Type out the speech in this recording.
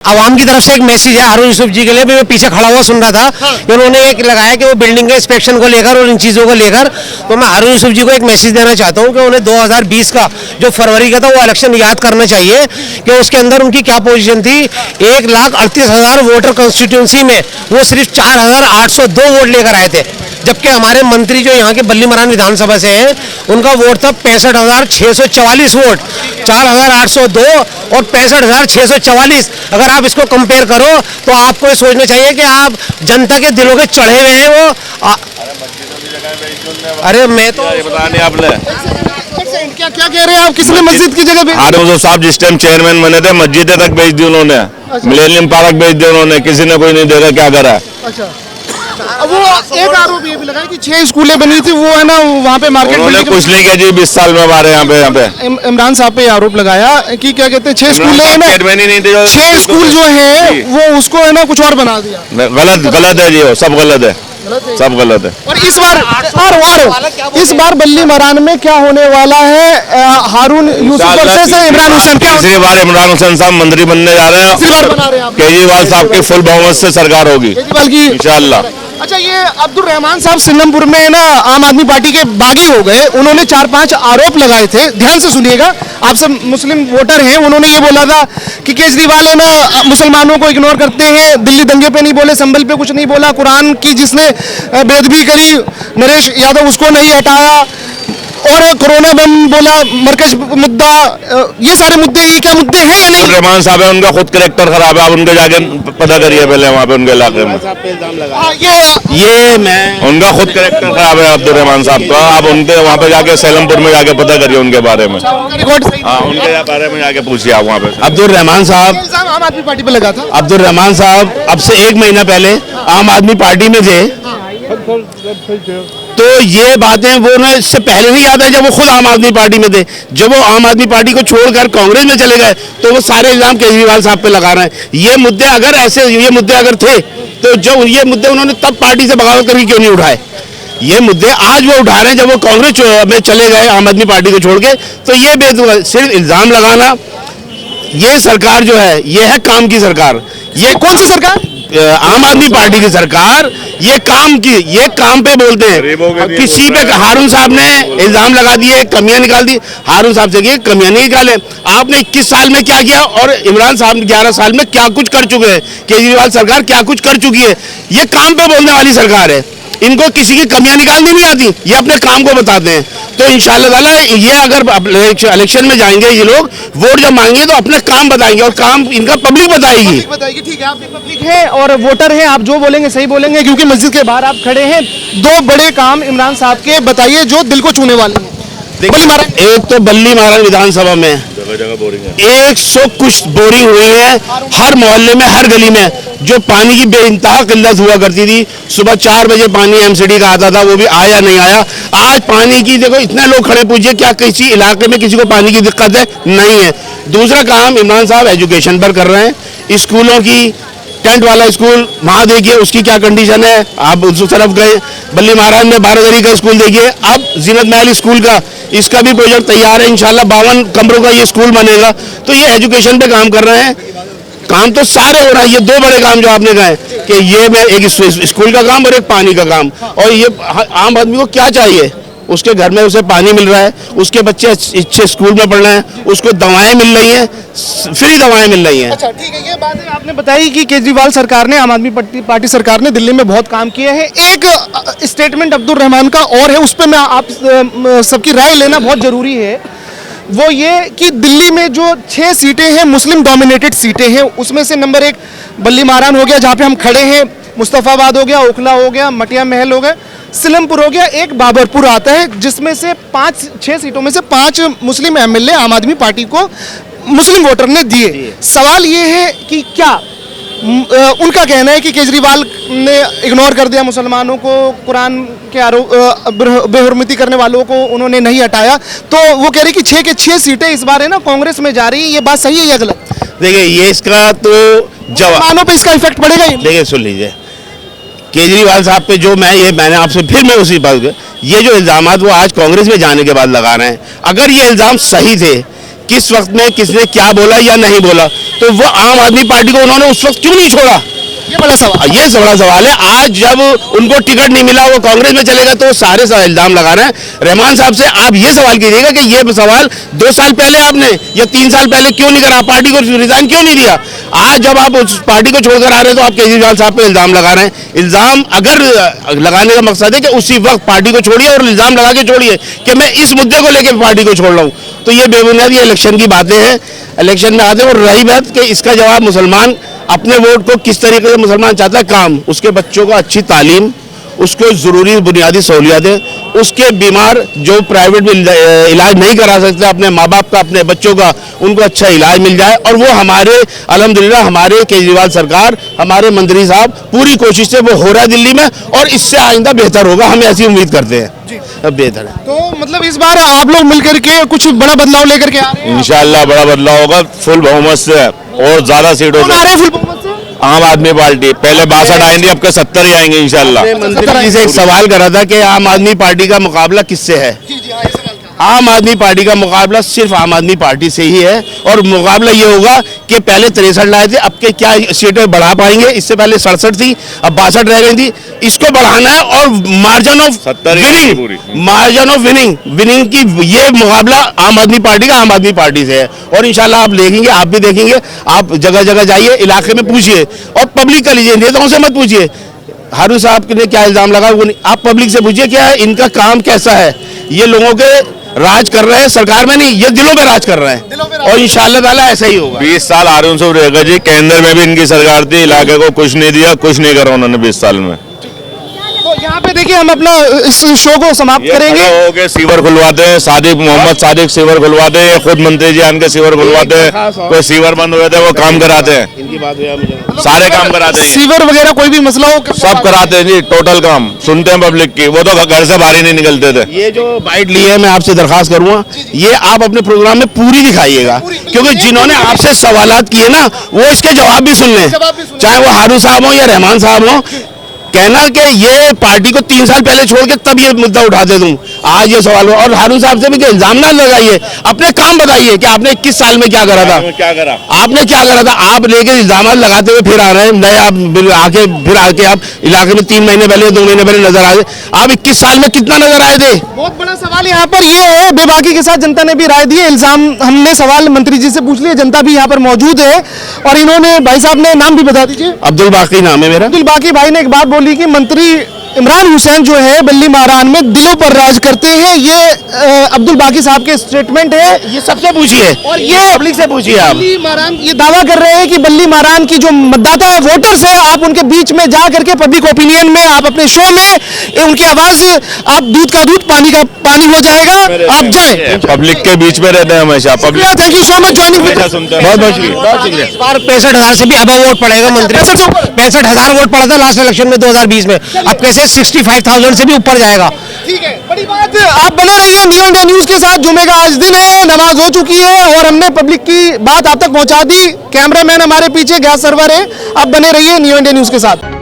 आवाम की तरफ से एक मैसेज है हारून यूसुफ जी के लिए भी। मैं पीछे खड़ा हुआ सुन रहा था कि उन्होंने एक लगाया कि वो बिल्डिंग के इंस्पेक्शन को लेकर और इन चीज़ों को लेकर, तो मैं हारून यूसुफ जी को एक मैसेज देना चाहता हूं कि उन्हें 2020 का जो फरवरी का था वो इलेक्शन याद करना चाहिए कि उसके अंदर उनकी क्या पोजीशन थी। 1,38,000 वोटर कॉन्स्टिट्यूंसी में वो सिर्फ 4,802 वोट लेकर आए थे, जबकि हमारे मंत्री जो यहाँ के बल्ली मरान विधानसभा से हैं उनका वोट था 65,644 वोट। 4,802 और 65,644, अगर आप इसको कंपेयर करो तो आपको ये सोचना चाहिए कि आप जनता के दिलों के चढ़े हुए हैं वो। अरे मैं तो बता नहीं आपने क्या क्या कह रहे हैं आप, किसने मस्जिद की जगह हारून साहब जिस टाइम चेयरमैन बने थे मस्जिदें तक बेच दी उन्होंने। मिलेनियम पार्क बेच दिया उन्होंने, किसी ने कोई नहीं देखा क्या करा। अच्छा, वो एक आरोप ये भी लगा कि 6 स्कूलें बनी थी, वो है ना वहाँ पे मार्केट उन्होंने कुछ नहीं किया जी 20 साल में हमारे यहाँ पे इमरान साहब पे आरोप लगाया कि क्या कहते हैं 6 स्कूलें है ना, चेयरमैन ही नहीं थे 6 स्कूल जो है वो उसको है ना कुछ और बना दिया। गलत है जी, वो सब गलत है, सब गलत है। और इस बार बल्ली मरान में क्या होने वाला है, हारून यूसुफ वर्सेस इमरान हुसैन, क्या तीसरी बार इमरान हुसैन साहब मंत्री बनने जा रहे हैं। केजरीवाल साहब की फुल बहुमत से सरकार होगी केजरीवाल की इंशाल्लाह। अच्छा, ये अब्दुल रहमान साहब सिलमपुर में ना आम आदमी पार्टी के बागी हो गए, उन्होंने 4-5 आरोप लगाए थे। ध्यान से सुनिएगा, आप सब मुस्लिम वोटर हैं। उन्होंने ये बोला था कि केजरीवाल है ना मुसलमानों को इग्नोर करते हैं, दिल्ली दंगे पे नहीं बोले, संभल पे कुछ नहीं बोला, कुरान की जिसने बेअदबी करी नरेश यादव उसको नहीं हटाया, और कोरोना बम बोला, मरकज मुद्दा, ये सारे मुद्दे, ये क्या मुद्दे हैं या नहीं? रहमान साहब है, उनका खुद कैरेक्टर खराब है, आप उनके जाके पता करिए पहले वहाँ पे उनके इलाके में। ये मैं उनका खुद कैरेक्टर खराब है अब्दुल रहमान साहब का, आप उनके वहाँ पे जाके सेलमपुर में जाके पता करिए उनके बारे में। उनके बारे में जाके पूछिए आप वहाँ पे। अब्दुल रहमान साहब आम आदमी पार्टी पे लगा था। अब्दुल रहमान साहब अब से 1 महीना पहले आम आदमी पार्टी में थे, तो ये बातें वो ना इससे पहले नहीं याद है जब वो खुद आम आदमी पार्टी में थे। जब वो आम आदमी पार्टी को छोड़कर कांग्रेस में चले गए तो वो सारे इल्जाम केजरीवाल साहब पे लगा रहे हैं। ये मुद्दे अगर थे तो जो ये मुद्दे उन्होंने तब पार्टी से बगावत करके क्यों नहीं उठाए? ये मुद्दे आज वो उठा रहे हैं जब वो कांग्रेस में चले गए आम आदमी पार्टी को छोड़ के। तो ये बेतुका सिर्फ इल्जाम लगाना, ये सरकार जो है ये है काम की सरकार। ये कौन सी सरकार? आम आदमी पार्टी की सरकार। ये काम पे बोलते हैं। किसी पे हारून साहब ने इल्जाम लगा दिए, कमियां निकाल दी। हारून साहब से कमियां नहीं निकाले। आपने 21 साल में क्या किया और इमरान साहब 11 साल में क्या कुछ कर चुके हैं, केजरीवाल सरकार क्या कुछ कर चुकी है। ये काम पे बोलने वाली सरकार है, इनको किसी की कमियां निकालनी नहीं आती, ये अपने काम को बताते हैं। तो इंशाअल्लाह ताला ये अगर इलेक्शन में जाएंगे ये लोग वोट जब मांगेंगे तो अपने काम बताएंगे और काम इनका पब्लिक बताएगी। ठीक है, आप पब्लिक है और वोटर हैं, आप जो बोलेंगे सही बोलेंगे क्योंकि मस्जिद के बाहर आप खड़े हैं। 2 बड़े काम इमरान साहब के बताइए जो दिल को छूने वाले हैं। एक तो बल्ली महाराज विधानसभा में जगह बोरिंग है, 100 कुछ बोरिंग हुई है हर मोहल्ले में, हर गली में। जो पानी की बेइंतहा किल्लत हुआ करती थी, सुबह 4 बजे पानी एमसीडी का आता था, वो भी आया नहीं आया। आज पानी की देखो इतने लोग खड़े, पूछिए क्या किसी इलाके में किसी को पानी की दिक्कत है? नहीं है। दूसरा काम इमरान साहब एजुकेशन पर कर रहे हैं। स्कूलों की टेंट वाला स्कूल वहाँ देखिए उसकी क्या कंडीशन है। आप उस तरफ गए बल्ली महाराज में 12 का स्कूल देखिए। अब जीनत महल स्कूल का इसका भी प्रोजेक्ट तैयार है, इंशाल्लाह 52 कमरों का ये स्कूल बनेगा। तो ये एजुकेशन पे काम कर रहे हैं। काम तो सारे हो रहा है। ये 2 बड़े काम जो आपने कहे कि ये में एक स्कूल का काम और एक पानी का काम। और ये आम आदमी को क्या चाहिए, उसके घर में उसे पानी मिल रहा है, उसके बच्चे अच्छे स्कूल में पढ़ रहे हैं, उसको दवाएं मिल रही हैं, फ्री दवाएं मिल रही हैं। अच्छा ठीक है, ये बात है आपने बताई कि केजरीवाल सरकार ने, आम आदमी पार्टी सरकार ने दिल्ली में बहुत काम किए हैं। एक स्टेटमेंट अब्दुल रहमान का और है, उस पर मैं आप सबकी राय लेना बहुत जरूरी है। वो ये कि दिल्ली में जो 6 सीटें हैं मुस्लिम डोमिनेटेड सीटें हैं, उसमें से नंबर 1 बल्ली मारान हो गया जहाँ पे हम खड़े हैं, मुस्तफाबाद हो गया, ओखला हो गया, मटिया महल हो गया, सिलमपुर हो गया, एक बाबरपुर आता है, जिसमें से 6 सीटों में से 5 मुस्लिम एमएलए आम आदमी पार्टी को मुस्लिम वोटर ने दिए। सवाल ये है कि क्या उनका कहना है कि केजरीवाल ने इग्नोर कर दिया मुसलमानों को, कुरान के आरोप बेहुरमती करने वालों को उन्होंने नहीं हटाया। तो वो कह रहे कि 6 के 6 सीटें इस बार है ना कांग्रेस में जा रही है। ये बात सही है या गलत? देखिए ये इसका तो मुसलमानों पे इसका इफेक्ट पड़ेगा ही। देखिए सुन लीजिए, केजरीवाल साहब पे जो मैंने आपसे फिर मैं उसी बात, ये जो इल्जाम वो आज कांग्रेस में जाने के बाद लगा रहे हैं, अगर ये इल्जाम सही थे किस वक्त में किसने क्या बोला या नहीं बोला, तो वो आम आदमी पार्टी को उन्होंने उस वक्त क्यों नहीं छोड़ा, ये बड़ा सवाल। ये बड़ा सवाल है। आज जब उनको टिकट नहीं मिला, वो कांग्रेस में चले गए, तो सारे इल्जाम लगा रहे हैं। रहमान साहब से आप ये सवाल कीजिएगा कि ये सवाल 2 साल पहले आपने या 3 साल पहले क्यों नहीं करा, पार्टी को रिजाइन क्यों नहीं दिया। आज जब आप उस पार्टी को छोड़कर आ रहे हैं तो आप केजरीवाल साहब पे इल्जाम लगा रहे हैं। इल्जाम अगर लगाने का मकसद है कि उसी वक्त पार्टी को छोड़िए और इल्जाम लगा के छोड़िए कि मैं इस मुद्दे को लेकर पार्टी को छोड़ रहा हूँ, तो ये बेबुनियाद ये इलेक्शन की बातें हैं। इलेक्शन में आते हैं। और रही बात कि इसका जवाब मुसलमान अपने वोट को किस तरीके से मुसलमान चाहता है, काम, उसके बच्चों को अच्छी तालीम, उसको ज़रूरी बुनियादी सहूलियातें, उसके बीमार जो प्राइवेट में इलाज नहीं करा सकते अपने माँ बाप का, अपने बच्चों का, उनको अच्छा इलाज मिल जाए। और वो हमारे अल्हम्दुलिल्लाह हमारे केजरीवाल सरकार, हमारे मंत्री साहब पूरी कोशिश से वो हो रहा है दिल्ली में, और इससे आइंदा बेहतर होगा, हम ऐसी उम्मीद करते हैं। अब बेहतर है। तो मतलब इस बार आप लोग मिलकर के कुछ बड़ा बदलाव लेकर के आ रहे हैं? इंशाल्लाह बड़ा बदलाव होगा, फुल बहुमत से और ज्यादा सीटों कौन आ से। रहे हैं फुल बहुमत से? आम आदमी पार्टी पहले 62 आई थी, अब के 70 ही आएंगे इंशाल्लाह। मंत्री जी से एक सवाल करा था कि आम आदमी पार्टी का मुकाबला किससे है। आम आदमी पार्टी का मुकाबला सिर्फ आम आदमी पार्टी से ही है। और मुकाबला ये होगा कि पहले 63 लाए थे, अब के क्या सीटें बढ़ा पाएंगे। इससे पहले 67 थी, अब 62 रह गई थी, इसको बढ़ाना है। और मार्जिन ऑफ 70 ही विनिंग, पूरी। मार्जिन ऑफ विनिंग की ये मुकाबला आम आदमी पार्टी का आम आदमी पार्टी से है। और इंशाल्लाह आप देखेंगे, आप भी देखेंगे, आप जगह जगह जाइए, इलाके में पूछिए और पब्लिक का लीजिए, नेताओं से मत पूछिए हारू साहब ने क्या इल्जाम लगा, वो नहीं, आप पब्लिक से पूछिए क्या इनका काम कैसा है। ये लोगों के राज कर रहे हैं, सरकार में नहीं, ये दिलों में राज कर रहे हैं। और इंशाल्लाह ताला ऐसा ही होगा। 20 साल हारून साहब रहेगा जी, केंद्र में भी इनकी सरकार थी, इलाके को कुछ नहीं दिया, कुछ नहीं करा उन्होंने 20 साल में। तो यहाँ पे देखिए हम अपना इस शो को समाप्त करेंगे। हो के सीवर खुलवाते हैं, सादिक मोहम्मद सादिक सीवर खुलवाते हैं, खुद मंत्री जी आन के सीवर खुलवाते हैं, कोई सीवर बंद हो जाते हैं वो काम कराते हैं, इनकी बात हुई मुझे सारे काम कराते हैं, सीवर वगैरह कोई भी मसला हो सब कराते हैं जी, टोटल काम सुनते हैं पब्लिक की। वो तो घर से बाहर ही नहीं निकलते थे। ये जो बाइट ली है मैं आपसे दरखास्त करूंगा, ये आप अपने प्रोग्राम में पूरी दिखाइएगा, क्योंकि जिन्होंने आपसे सवालात किए ना वो इसके जवाब भी सुन लें, चाहे वो हारू साहब हो या रहमान साहब हो। कहना कि ये पार्टी को 3 साल पहले छोड़ के तब ये मुद्दा उठाते तुम, आज ये सवाल हो। और हारून साहब से भी इल्जाम ना लगाइए, अपने काम बताइए कि आपने 21 साल में क्या करा था, क्या करा, आपने क्या करा था। आप लेके इल्जाम लगाते हुए फिर आ रहे हैं नए, आप आके आप इलाके में 3 महीने पहले 2 महीने पहले नजर आए। आप 21 साल में कितना नजर आए थे। बहुत बड़ा सवाल यहाँ पर ये है, बेबाकी के साथ जनता ने भी राय दी है। इल्जाम हमने सवाल मंत्री जी से पूछ लिए, जनता भी यहाँ पर मौजूद है। और इन्होंने, भाई साहब ने नाम भी बता दीजिए। अब्दुल बाकी नाम है मेरा। अब्दुल बाकी भाई ने एक बात बोली कि मंत्री इमरान हुसैन जो है बल्ली मारान में दिलों पर राज करते हैं। ये अब्दुल बाकी साहब के स्टेटमेंट है। ये सबसे पूछिए और ये पब्लिक से पूछिए आप। बल्ली मारान ये दावा कर रहे हैं कि बल्ली मारान की जो मतदाता है, वोटर्स है, आप उनके बीच में जा करके पब्लिक ओपिनियन में, आप अपने शो में उनकी आवाज, आप दूध का दूध पानी का पानी हो जाएगा, आप जाए। पब्लिक के बीच में रहते हैं हमेशा। Public thank you so much joining. सुनते हैं। बहुत बहुत शुक्रिया। इस बार 65,000 से भी अब वोट पड़ेगा मंत्री। 65,000 वोट पड़ा था लास्ट इलेक्शन में 2020 में, अब कैसे 65,000 से भी ऊपर जाएगा। ठीक है, बड़ी बात। आप बने रहिए न्यू इंडिया न्यूज के साथ। जुमे का आज दिन है, नमाज हो चुकी है और हमने पब्लिक की बात आप तक पहुंचा दी। कैमरामैन हमारे पीछे, गैस सर्वर है। आप बने रहिए न्यू इंडिया न्यूज के साथ।